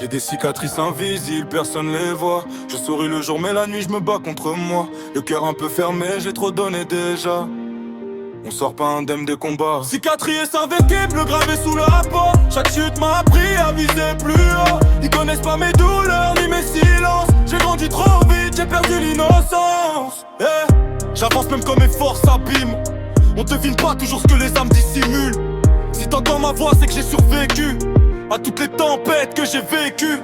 J'ai des cicatrices invisibles, personne les voit. Je souris le jour mais la nuit je me bats contre moi. Le cœur un peu fermé, j'ai trop donné déjà. On sort pas indemne des combats. Cicatrices invécubles gravées sous la peau. Chaque chute m'a appris à viser plus haut. Ils connaissent pas mes douleurs ni mes silences. J'ai grandi trop vite, j'ai perdu l'innocence. J'avance même quand mes forces s'abîment. On devine pas toujours ce que les âmes dissimulent. Si t'entends ma voix c'est que j'ai survécu à toutes les tempêtes que j'ai vécues.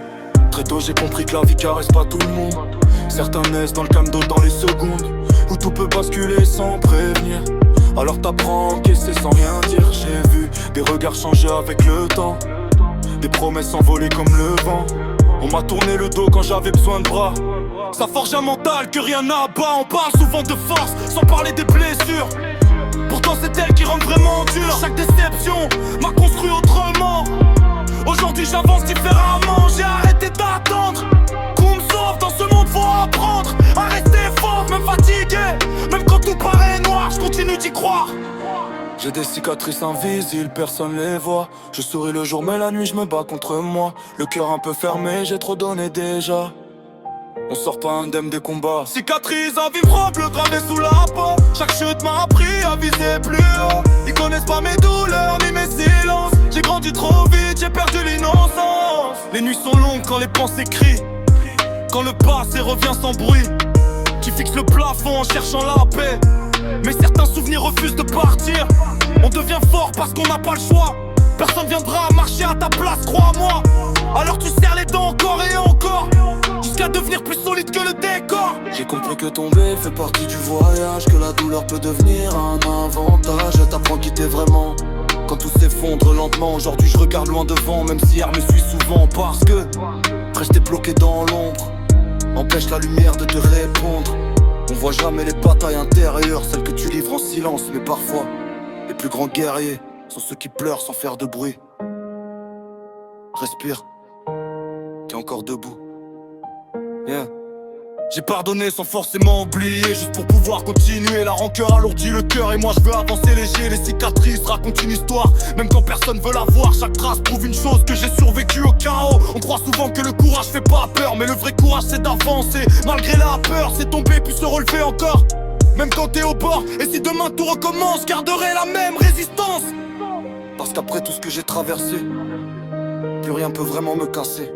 Très tôt j'ai compris que la vie caresse pas tout le monde. Certains naissent dans le camdo dans les secondes où tout peut basculer sans prévenir. Alors t'apprends à encaisser sans rien dire. J'ai vu des regards changer avec le temps, des promesses s'envoler comme le vent. On m'a tourné le dos quand j'avais besoin de bras. Ça forge un mental que rien n'abat. On parle souvent de force sans parler des blessures. Pourtant c'est elle qui rend vraiment dur. Chaque déception m'a construit autrement. Aujourd'hui j'avance différemment. J'ai arrêté d'attendre qu'on me sauve. Dans ce monde faut apprendre à rester fort, même fatigué. Même quand tout paraît noir, je continue d'y croire. J'ai des cicatrices invisibles, personne les voit. Je souris le jour mais la nuit je me bats contre moi. Le cœur un peu fermé, j'ai trop donné déjà. On sort pas indemne des combats. Cicatrices invivrables gravées sous la peau. Chaque chute m'a appris à viser plus haut. Ils connaissent pas mes douleurs ni mes silences. J'ai grandi trop vite, j'ai perdu l'innocence. Les nuits sont longues quand les pensées crient, quand le passé revient sans bruit. Tu fixes le plafond en cherchant la paix, mais certains souvenirs refusent de partir. On devient fort parce qu'on n'a pas le choix. Personne viendra marcher à ta place, crois-moi. Alors tu serres les dents encore et encore, jusqu'à devenir plus solide que le décor. J'ai compris que tomber fait partie du voyage, que la douleur peut devenir un avantage. T'apprends qui t'es vraiment quand tout s'effondre lentement. Aujourd'hui je regarde loin devant, même si elle me suit souvent. Parce que rester bloqué dans l'ombre empêche la lumière de te répondre. On voit jamais les batailles intérieures, celles que tu livres en silence. Mais parfois, les plus grands guerriers sont ceux qui pleurent sans faire de bruit. Respire, t'es encore debout. J'ai pardonné sans forcément oublier, juste pour pouvoir continuer. La rancœur alourdit le cœur et moi je veux avancer léger. Les cicatrices racontent une histoire, même quand personne veut la voir. Chaque trace prouve une chose, que j'ai survécu au chaos. On croit souvent que le courage fait pas peur, mais le vrai courage c'est d'avancer. Malgré la peur, c'est tomber puis se relever encore, même quand t'es au bord. Et si demain tout recommence, garderai la même résistance. Parce qu'après tout ce que j'ai traversé, plus rien peut vraiment me casser.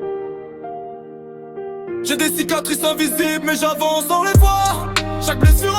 J'ai des cicatrices invisibles mais j'avance sans les voir. Chaque blessure